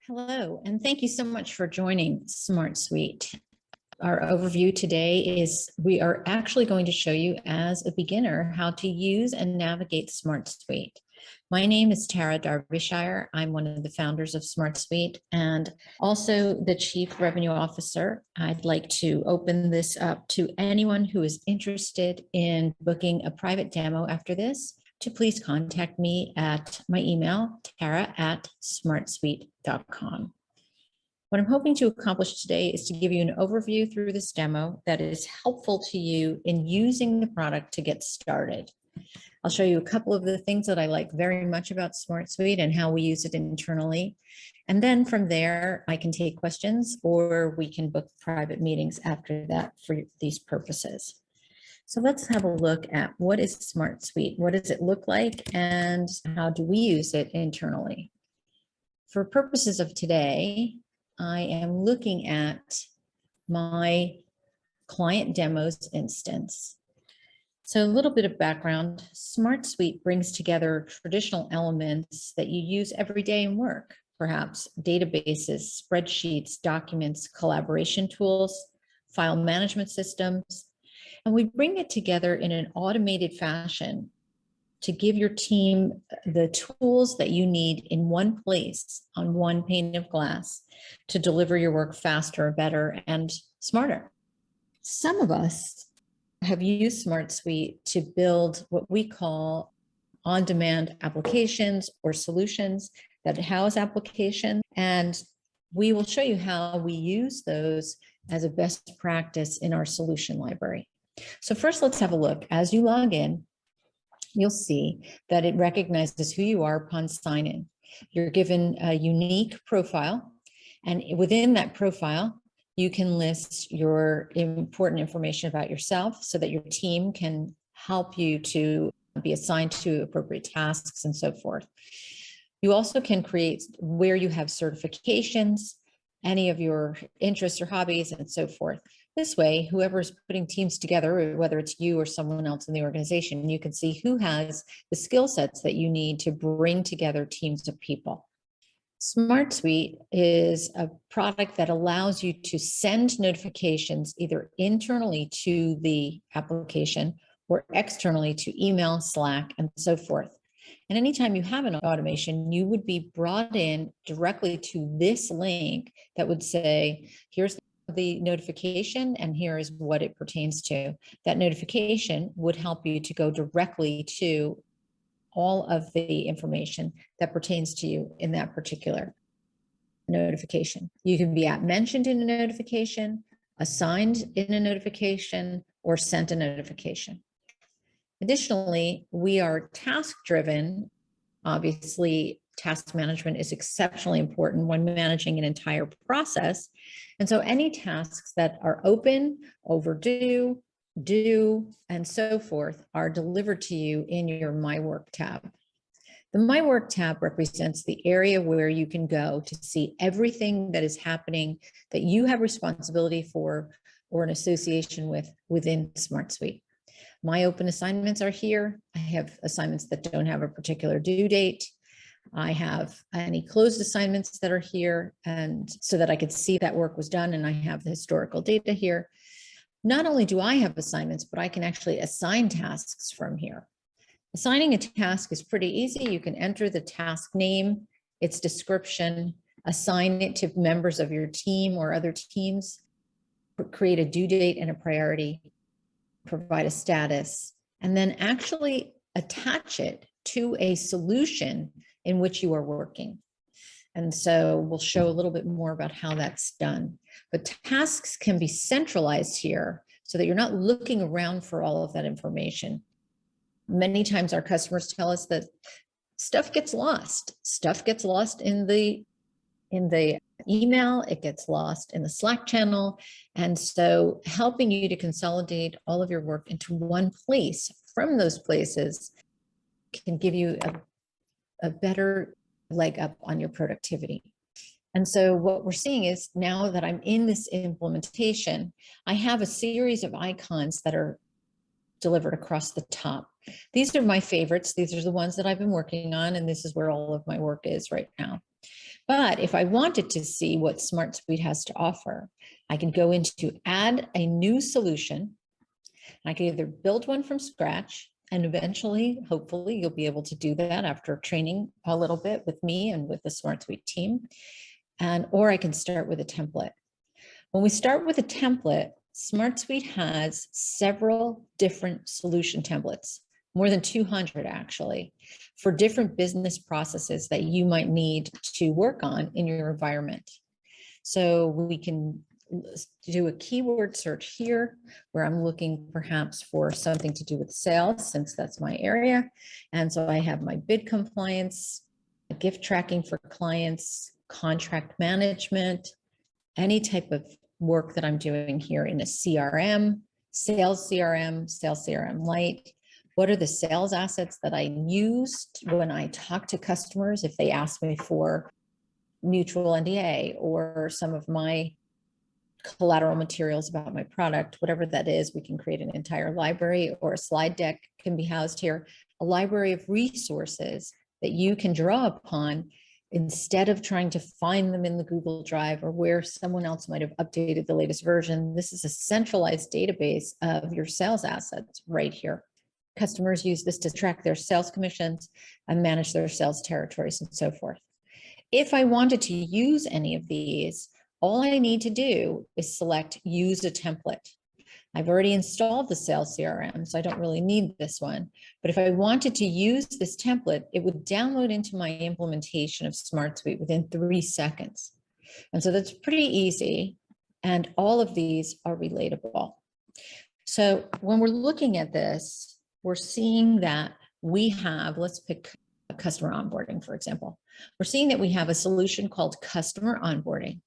Hello, and thank you so much for joining SmartSuite. Our overview today is we are actually going to show you as a beginner how to use and navigate SmartSuite. My name is Tara Darbyshire. I'm one of the founders of SmartSuite and also the Chief Revenue Officer. I'd like to open this up to anyone who is interested in booking a private demo after this to please contact me at my email, tara@smartsuite.com. What I'm hoping to accomplish today is to give you an overview through this demo that is helpful to you in using the product to get started. I'll show you a couple of the things that I like very much about SmartSuite and how we use it internally. And then from there, I can take questions or we can book private meetings after that for these purposes. So let's have a look at what is SmartSuite, what does it look like, and how do we use it internally? For purposes of today, I am looking at my client demos instance. So a little bit of background, SmartSuite brings together traditional elements that you use every day in work, perhaps databases, spreadsheets, documents, collaboration tools, file management systems, and we bring it together in an automated fashion to give your team the tools that you need in one place on one pane of glass to deliver your work faster, better, and smarter. Some of us have used SmartSuite to build what we call on-demand applications or solutions that house applications, and we will show you how we use those as a best practice in our solution library. So first, let's have a look. As you log in, you'll see that it recognizes who you are upon sign-in. You're given a unique profile, and within that profile, you can list your important information about yourself so that your team can help you to be assigned to appropriate tasks and so forth. You also can create where you have certifications, any of your interests or hobbies, and so forth. This way, whoever is putting teams together, whether it's you or someone else in the organization, you can see who has the skill sets that you need to bring together teams of people. SmartSuite is a product that allows you to send notifications either internally to the application or externally to email, Slack, and so forth. And anytime you have an automation, you would be brought in directly to this link that would say, here's the notification and here is what it pertains to. That notification would help you to go directly to all of the information that pertains to you in that particular notification. You can be mentioned in a notification, assigned in a notification, or sent a notification. Additionally, we are task-driven. Obviously, task management is exceptionally important when managing an entire process. And so any tasks that are open, overdue, due, and so forth are delivered to you in your My Work tab. The My Work tab represents the area where you can go to see everything that is happening that you have responsibility for or an association with within SmartSuite. My open assignments are here. I have assignments that don't have a particular due date. I have any closed assignments that are here, and so that I could see that work was done, and I have the historical data here. Not only do I have assignments, but I can actually assign tasks from here. Assigning a task is pretty easy. You can enter the task name, its description, assign it to members of your team or other teams, create a due date and a priority, provide a status, and then actually attach it to a solution in which you are working. And so we'll show a little bit more about how that's done. But tasks can be centralized here so that you're not looking around for all of that information. Many times our customers tell us that stuff gets lost. Stuff gets lost in the email, it gets lost in the Slack channel. And so helping you to consolidate all of your work into one place from those places can give you a better leg up on your productivity. And so what we're seeing is now that I'm in this implementation, I have a series of icons that are delivered across the top. These are my favorites. These are the ones that I've been working on, and this is where all of my work is right now. But if I wanted to see what SmartSuite has to offer, I can go into add a new solution. I can either build one from scratch, and eventually, hopefully, you'll be able to do that after training a little bit with me and with the SmartSuite team. Or I can start with a template. When we start with a template, SmartSuite has several different solution templates, more than 200 actually, for different business processes that you might need to work on in your environment. So we can do a keyword search here where I'm looking perhaps for something to do with sales, since that's my area. And so I have my bid compliance, gift tracking for clients, contract management, any type of work that I'm doing here in a CRM, Sales CRM Lite. What are the sales assets that I used when I talk to customers if they ask me for mutual NDA or some of my collateral materials about my product, whatever that is. We can create an entire library, or a slide deck can be housed here, a library of resources that you can draw upon instead of trying to find them in the Google Drive or where someone else might have updated the latest version. This is a centralized database of your sales assets right here. Customers use this to track their sales commissions and manage their sales territories and so forth. If I wanted to use any of these, all I need to do is select use a template. I've already installed the sales CRM, so I don't really need this one. But if I wanted to use this template, it would download into my implementation of SmartSuite within 3 seconds. And so that's pretty easy. And all of these are relatable. So when we're looking at this, we're seeing that we have, let's pick customer onboarding, for example. We're seeing that we have a solution called customer onboarding.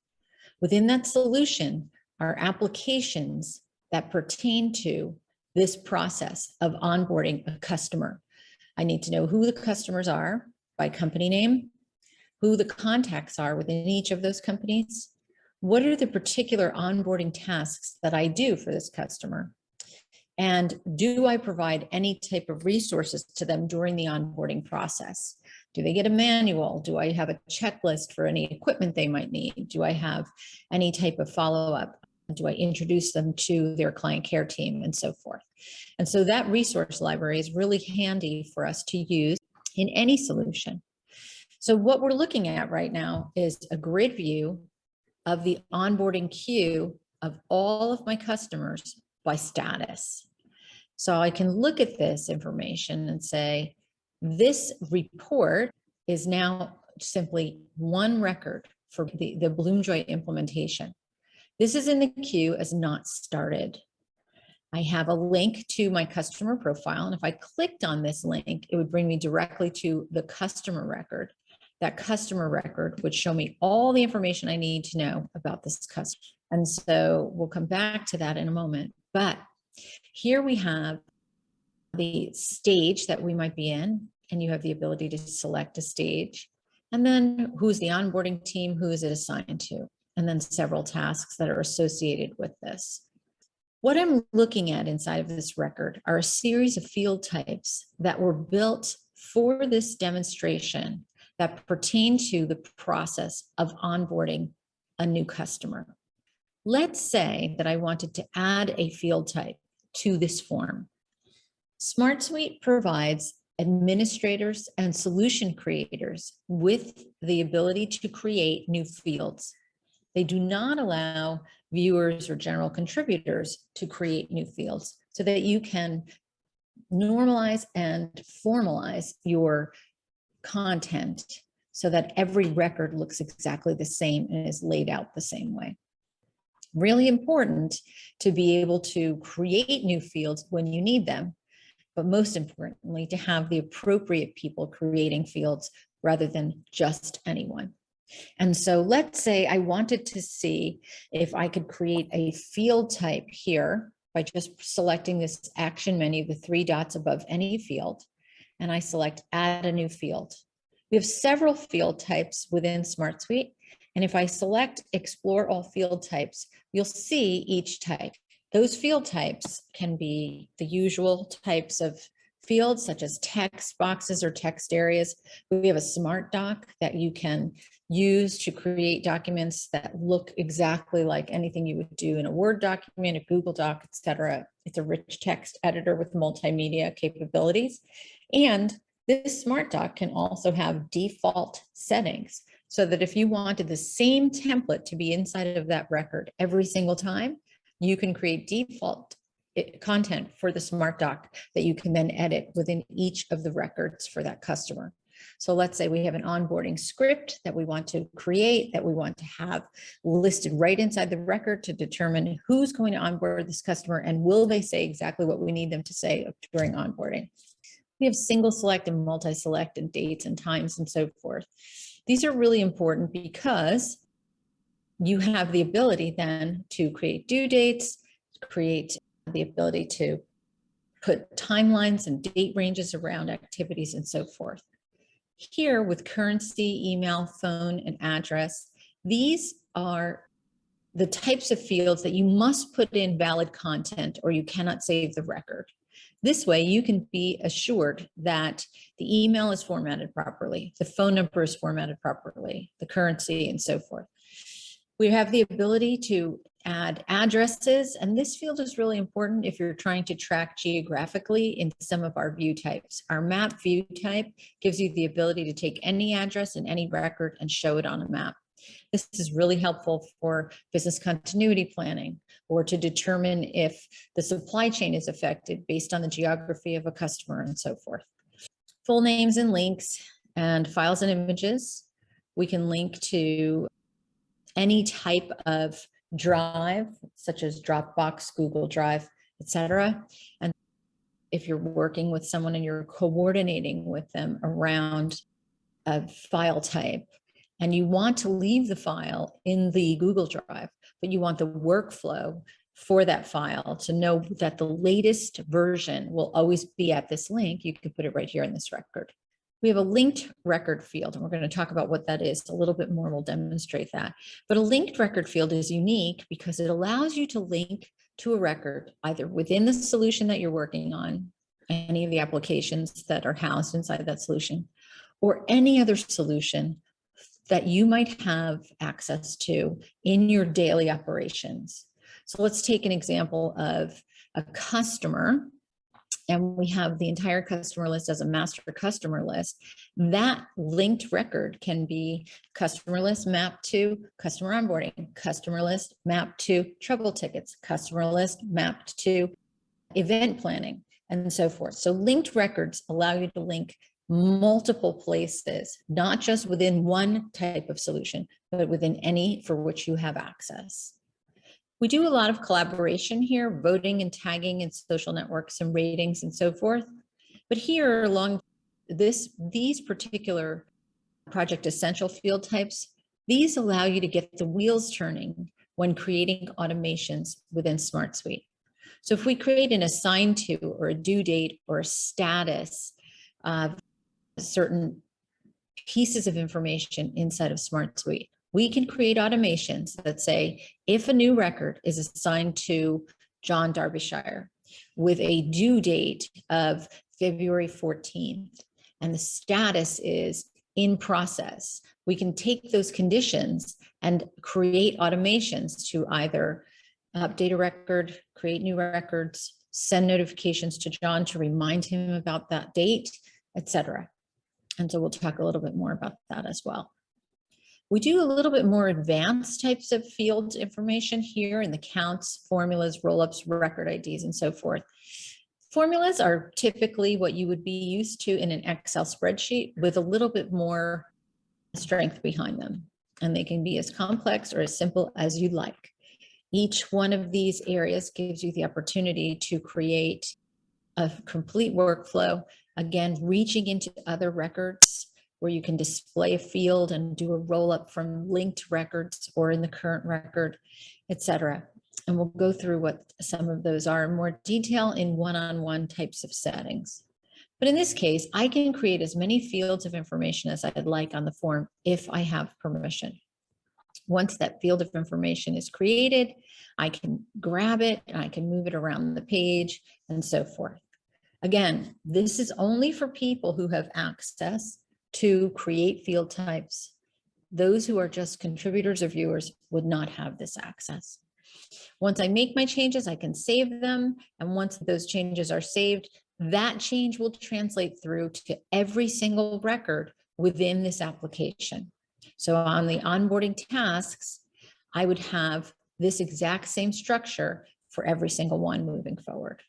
Within that solution are applications that pertain to this process of onboarding a customer. I need to know who the customers are by company name, who the contacts are within each of those companies, what are the particular onboarding tasks that I do for this customer, and do I provide any type of resources to them during the onboarding process? Do they get a manual? Do I have a checklist for any equipment they might need? Do I have any type of follow-up? Do I introduce them to their client care team and so forth? And so that resource library is really handy for us to use in any solution. So what we're looking at right now is a grid view of the onboarding queue of all of my customers by status. So I can look at this information and say, this report is now simply one record for the Bloomjoy implementation. This is in the queue as not started. I have a link to my customer profile, and if I clicked on this link, it would bring me directly to the customer record. That customer record would show me all the information I need to know about this customer. And so we'll come back to that in a moment. But here we have the stage that we might be in, and you have the ability to select a stage, and then who's the onboarding team, who is it assigned to, and then several tasks that are associated with this. What I'm looking at inside of this record are a series of field types that were built for this demonstration that pertain to the process of onboarding a new customer. Let's say that I wanted to add a field type to this form. SmartSuite provides administrators and solution creators with the ability to create new fields. They do not allow viewers or general contributors to create new fields, so that you can normalize and formalize your content so that every record looks exactly the same and is laid out the same way. Really important to be able to create new fields when you need them, but most importantly, to have the appropriate people creating fields rather than just anyone. And so let's say I wanted to see if I could create a field type here by just selecting this action menu, the 3 dots above any field, and I select add a new field. We have several field types within SmartSuite, and if I select explore all field types, you'll see each type. Those field types can be the usual types of fields, such as text boxes or text areas. We have a Smart Doc that you can use to create documents that look exactly like anything you would do in a Word document, a Google Doc, etc. It's a rich text editor with multimedia capabilities. And this Smart Doc can also have default settings, so that if you wanted the same template to be inside of that record every single time, you can create default content for the Smart Doc that you can then edit within each of the records for that customer. So let's say we have an onboarding script that we want to create, that we want to have listed right inside the record to determine who's going to onboard this customer and will they say exactly what we need them to say during onboarding. We have single select and multi-select and dates and times and so forth. These are really important because you have the ability then to create due dates, create the ability to put timelines and date ranges around activities and so forth. Here with currency, email, phone, and address, these are the types of fields that you must put in valid content or you cannot save the record. This way you can be assured that the email is formatted properly, the phone number is formatted properly, the currency, and so forth. We have the ability to add addresses, and this field is really important if you're trying to track geographically in some of our view types. Our map view type gives you the ability to take any address in any record and show it on a map. This is really helpful for business continuity planning or to determine if the supply chain is affected based on the geography of a customer and so forth. Full names and links and files and images. We can link to any type of drive, such as Dropbox, Google Drive, etc. And if you're working with someone and you're coordinating with them around a file type, and you want to leave the file in the Google Drive, but you want the workflow for that file to know that the latest version will always be at this link, you can put it right here in this record. We have a linked record field, and we're going to talk about what that is a little bit more. We'll demonstrate that. But a linked record field is unique because it allows you to link to a record either within the solution that you're working on, any of the applications that are housed inside that solution, or any other solution that you might have access to in your daily operations. So let's take an example of a customer, and we have the entire customer list as a master customer list. That linked record can be customer list mapped to customer onboarding, customer list mapped to trouble tickets, customer list mapped to event planning, and so forth. So linked records allow you to link multiple places, not just within one type of solution, but within any for which you have access. We do a lot of collaboration here, voting and tagging and social networks and ratings and so forth. But here along these particular project essential field types, these allow you to get the wheels turning when creating automations within SmartSuite. So if we create an assigned to or a due date or a status of certain pieces of information inside of SmartSuite, we can create automations that say, if a new record is assigned to John Darbyshire with a due date of February 14th, and the status is in process, we can take those conditions and create automations to either update a record, create new records, send notifications to John to remind him about that date, etc. And so we'll talk a little bit more about that as well. We do a little bit more advanced types of field information here in the counts, formulas, rollups, record IDs, and so forth. Formulas are typically what you would be used to in an Excel spreadsheet with a little bit more strength behind them. And they can be as complex or as simple as you like. Each one of these areas gives you the opportunity to create a complete workflow, again, reaching into other records where you can display a field and do a roll up from linked records or in the current record, etc. And we'll go through what some of those are in more detail in one-on-one types of settings. But in this case, I can create as many fields of information as I'd like on the form if I have permission. Once that field of information is created, I can grab it and I can move it around the page and so forth. Again, this is only for people who have access to create field types. Those who are just contributors or viewers would not have this access. Once I make my changes, I can save them. And once those changes are saved, that change will translate through to every single record within this application. So on the onboarding tasks, I would have this exact same structure for every single one moving forward.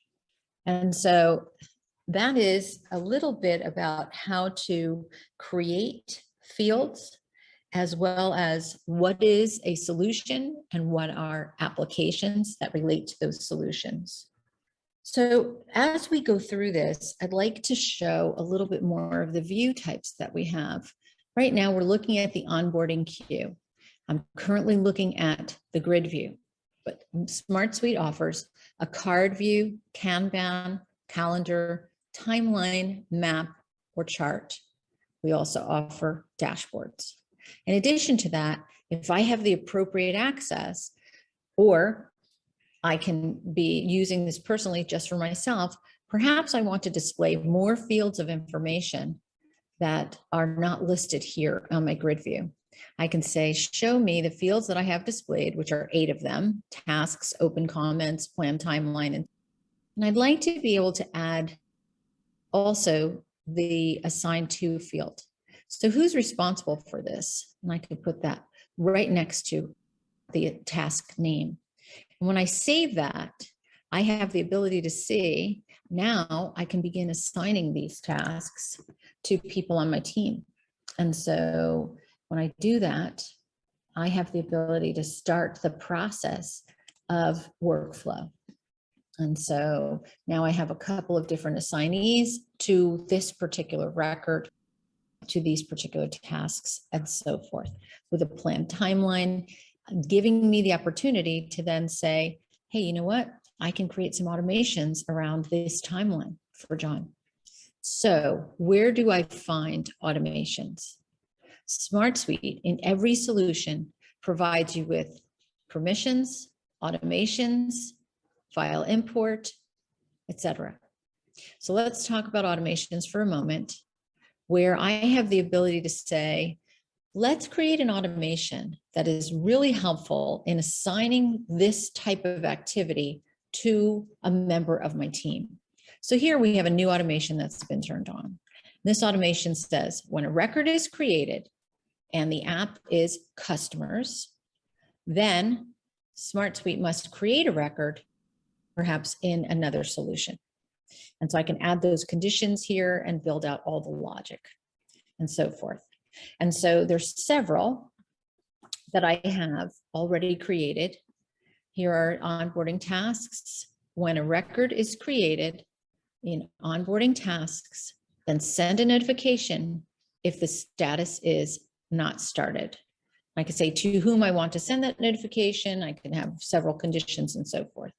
And so that is a little bit about how to create fields, as well as what is a solution and what are applications that relate to those solutions. So as we go through this, I'd like to show a little bit more of the view types that we have. Right now, we're looking at the onboarding queue. I'm currently looking at the grid view, but SmartSuite offers a card view, Kanban, calendar, timeline, map, or chart. We also offer dashboards. In addition to that, if I have the appropriate access, or I can be using this personally just for myself, perhaps I want to display more fields of information that are not listed here on my grid view. I can say, show me the fields that I have displayed, which are 8 of them: tasks, open comments, plan timeline. And I'd like to be able to add also the assigned to field. So who's responsible for this? And I could put that right next to the task name. And when I save that, I have the ability to see, now I can begin assigning these tasks to people on my team. And so when I do that, I have the ability to start the process of workflow. And so now I have a couple of different assignees to this particular record, to these particular tasks, and so forth, with a planned timeline, giving me the opportunity to then say, hey, you know what? I can create some automations around this timeline for John. So where do I find automations? SmartSuite in every solution provides you with permissions, automations, file import, etc. So let's talk about automations for a moment, where I have the ability to say, let's create an automation that is really helpful in assigning this type of activity to a member of my team. So here we have a new automation that's been turned on. This automation says, when a record is created and the app is customers, then SmartSuite must create a record, perhaps in another solution. And so I can add those conditions here and build out all the logic and so forth. And so there's several that I have already created. Here are onboarding tasks. When a record is created in onboarding tasks, then send a notification if the status is not started. I can say to whom I want to send that notification. I can have several conditions and so forth.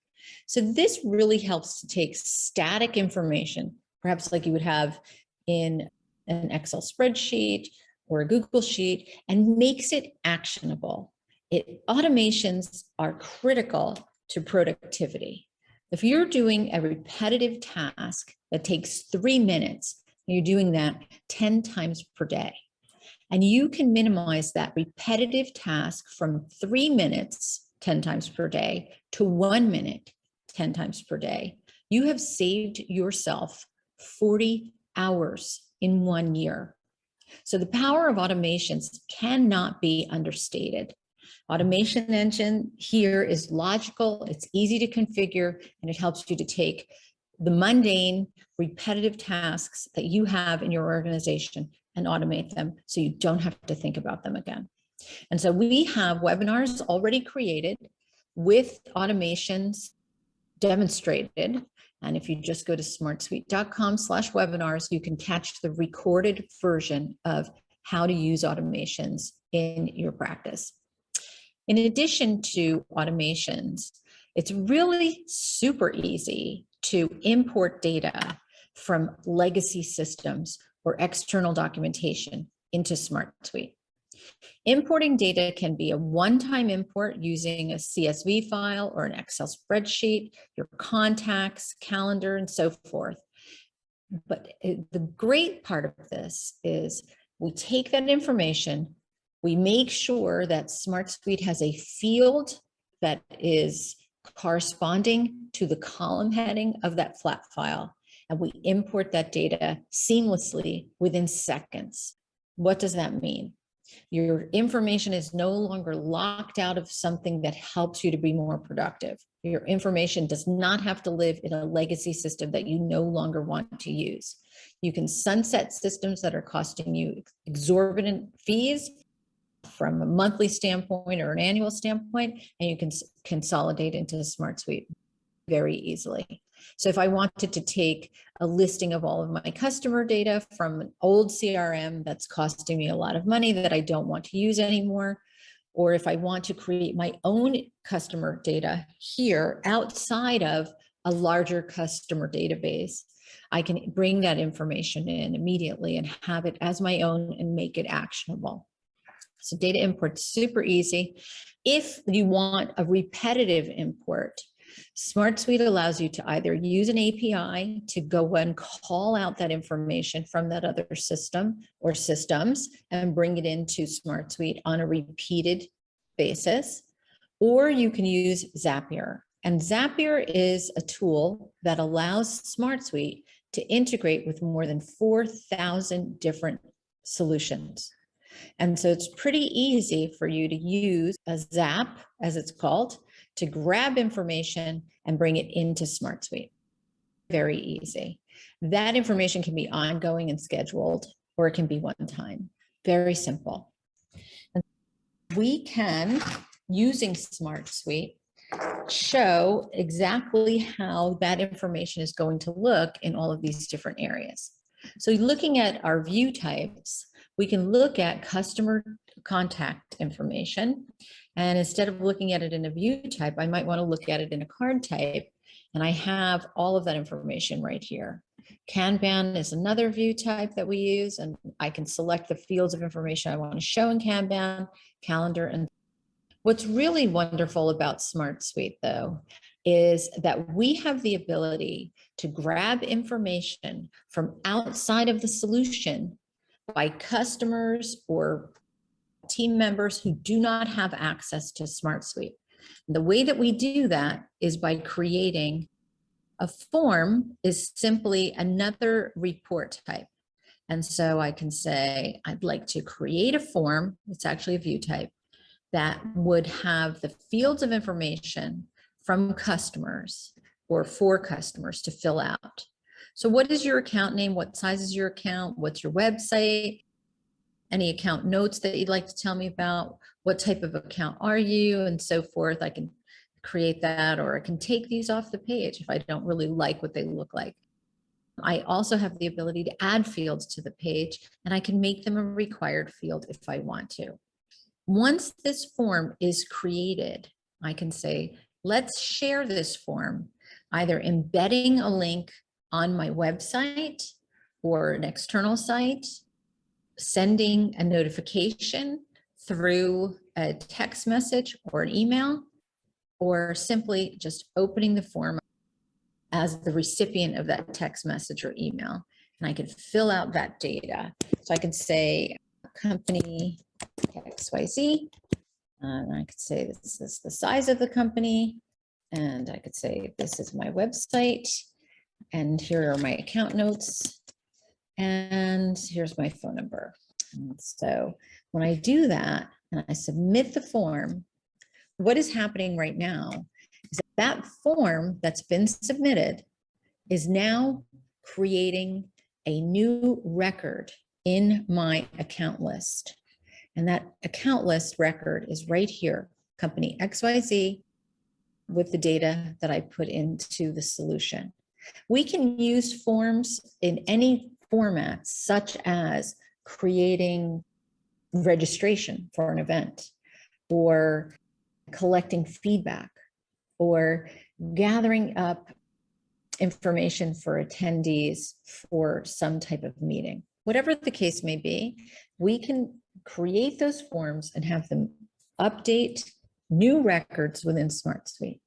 So this really helps to take static information, perhaps like you would have in an Excel spreadsheet or a Google sheet, and makes it actionable. Automations are critical to productivity. If you're doing a repetitive task that takes 3 minutes, you're doing that 10 times per day. And you can minimize that repetitive task from 3 minutes, 10 times per day, to 1 minute, 10 times per day. You have saved yourself 40 hours in 1 year. So the power of automations cannot be understated. Automation engine here is logical, it's easy to configure, and it helps you to take the mundane, repetitive tasks that you have in your organization and automate them so you don't have to think about them again. And so we have webinars already created with automations demonstrated. And if you just go to smartsuite.com/webinars, you can catch the recorded version of how to use automations in your practice. In addition to automations, it's really super easy to import data from legacy systems or external documentation into SmartSuite. Importing data can be a one-time import using a CSV file or an Excel spreadsheet, your contacts, calendar, and so forth. But the great part of this is we take that information, we make sure that SmartSuite has a field that is corresponding to the column heading of that flat file, and we import that data seamlessly within seconds. What does that mean? Your information is no longer locked out of something that helps you to be more productive. Your information does not have to live in a legacy system that you no longer want to use. You can sunset systems that are costing you exorbitant fees from a monthly standpoint or an annual standpoint, and you can consolidate into SmartSuite very easily. So if I wanted to take a listing of all of my customer data from an old CRM that's costing me a lot of money that I don't want to use anymore, or if I want to create my own customer data here outside of a larger customer database, I can bring that information in immediately and have it as my own and make it actionable. So data import, super easy. If you want a repetitive import, SmartSuite allows you to either use an API to go and call out that information from that other system or systems and bring it into SmartSuite on a repeated basis, or you can use Zapier. And Zapier is a tool that allows SmartSuite to integrate with more than 4,000 different solutions. And so it's pretty easy for you to use a Zap, as it's called, to grab information and bring it into SmartSuite. Very easy. That information can be ongoing and scheduled, or it can be one time. Very simple. And we can, using SmartSuite, show exactly how that information is going to look in all of these different areas. So looking at our view types, we can look at customer contact information. And instead of looking at it in a view type, I might want to look at it in a card type. And I have all of that information right here. Kanban is another view type that we use, and I can select the fields of information I want to show in Kanban, calendar. And what's really wonderful about SmartSuite, though, is that we have the ability to grab information from outside of the solution by customers or team members who do not have access to SmartSuite. The way that we do that is by creating a form is simply another report type. And so I can say, I'd like to create a form, it's actually a view type, that would have the fields of information from customers or for customers to fill out. So what is your account name? What size is your account? What's your website? Any account notes that you'd like to tell me about? What type of account are you? And so forth. I can create that, or I can take these off the page if I don't really like what they look like. I also have the ability to add fields to the page, and I can make them a required field if I want to. Once this form is created, I can say, let's share this form, either embedding a link on my website or an external site, sending a notification through a text message or an email, or simply just opening the form as the recipient of that text message or email. And I can fill out that data. So I can say company XYZ, and I could say this is the size of the company, and I could say this is my website, and here are my account notes, and here's my phone number. And so when I do that and I submit the form, what is happening right now is that form that's been submitted is now creating a new record in my account list. And that account list record is right here, company XYZ, with the data that I put into the solution. We can use forms in any format, such as creating registration for an event, or collecting feedback, or gathering up information for attendees for some type of meeting. Whatever the case may be, we can create those forms and have them update new records within SmartSuite.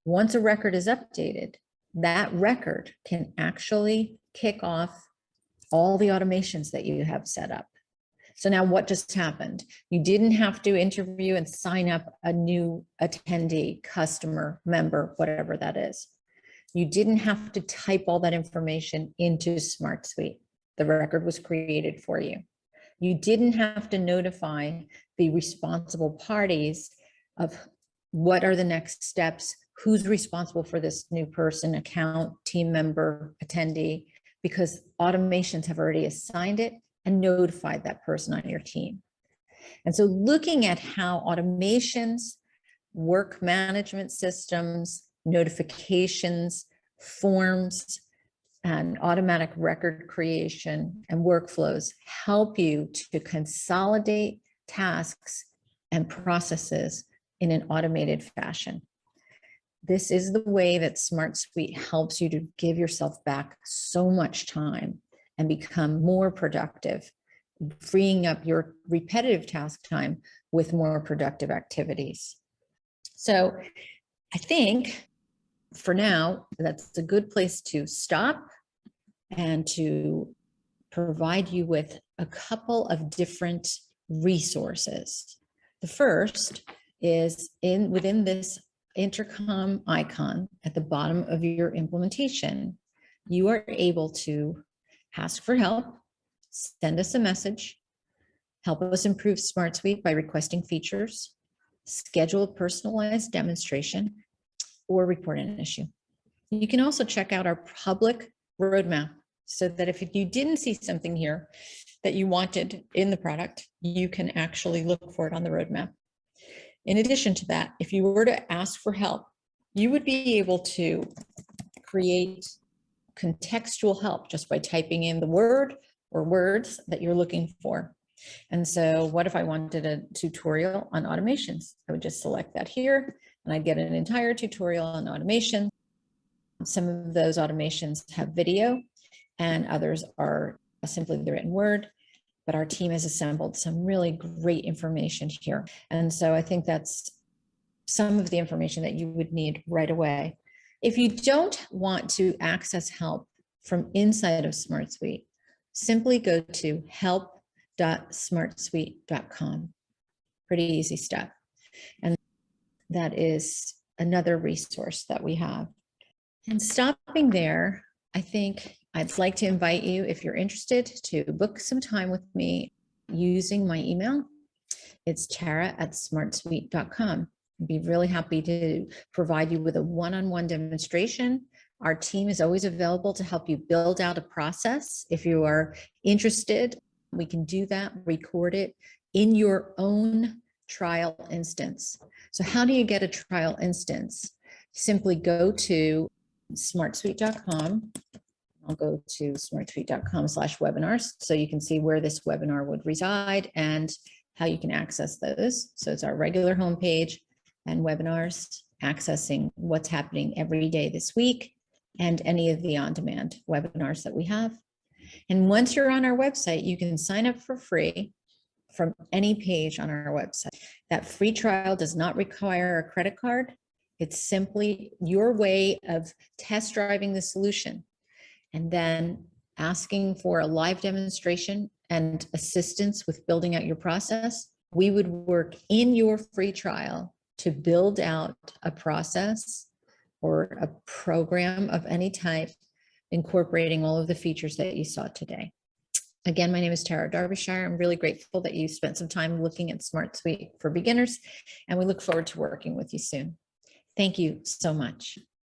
Once a record is updated, that record can actually kick off all the automations that you have set up. So now what just happened? You didn't have to interview and sign up a new attendee, customer, member, whatever that is. You didn't have to type all that information into SmartSuite. The record was created for you. You didn't have to notify the responsible parties of what are the next steps, who's responsible for this new person, account, team member, attendee, because automations have already assigned it and notified that person on your team. And so looking at how automations, work management systems, notifications, forms, and automatic record creation and workflows help you to consolidate tasks and processes in an automated fashion. This is the way that SmartSuite helps you to give yourself back so much time and become more productive, freeing up your repetitive task time with more productive activities. So I think for now, that's a good place to stop and to provide you with a couple of different resources. The first is within this intercom icon at the bottom of your implementation. You are able to ask for help, send us a message, help us improve SmartSuite by requesting features, schedule a personalized demonstration, or report an issue. You can also check out our public roadmap so that if you didn't see something here that you wanted in the product, you can actually look for it on the roadmap. In addition to that, if you were to ask for help, you would be able to create contextual help just by typing in the word or words that you're looking for. And so what if I wanted a tutorial on automations? I would just select that here and I'd get an entire tutorial on automation. Some of those automations have video and others are simply the written word, but our team has assembled some really great information here. And so I think that's some of the information that you would need right away. If you don't want to access help from inside of SmartSuite, simply go to help.smartsuite.com. Pretty easy step. And that is another resource that we have. And stopping there, I think I'd like to invite you, if you're interested, to book some time with me using my email. It's tara@smartsuite.com. I'd be really happy to provide you with a one-on-one demonstration. Our team is always available to help you build out a process. If you are interested, we can do that, record it in your own trial instance. So how do you get a trial instance? Simply go to smartsuite.com. I'll go to smartsuite.com/webinars so you can see where this webinar would reside and how you can access those. So it's our regular homepage and webinars, accessing what's happening every day this week and any of the on-demand webinars that we have. And once you're on our website, you can sign up for free from any page on our website. That free trial does not require a credit card. It's simply your way of test driving the solution and then asking for a live demonstration and assistance with building out your process. We would work in your free trial to build out a process or a program of any type, incorporating all of the features that you saw today. Again, my name is Tara Darbyshire. I'm really grateful that you spent some time looking at SmartSuite for beginners, and we look forward to working with you soon. Thank you so much.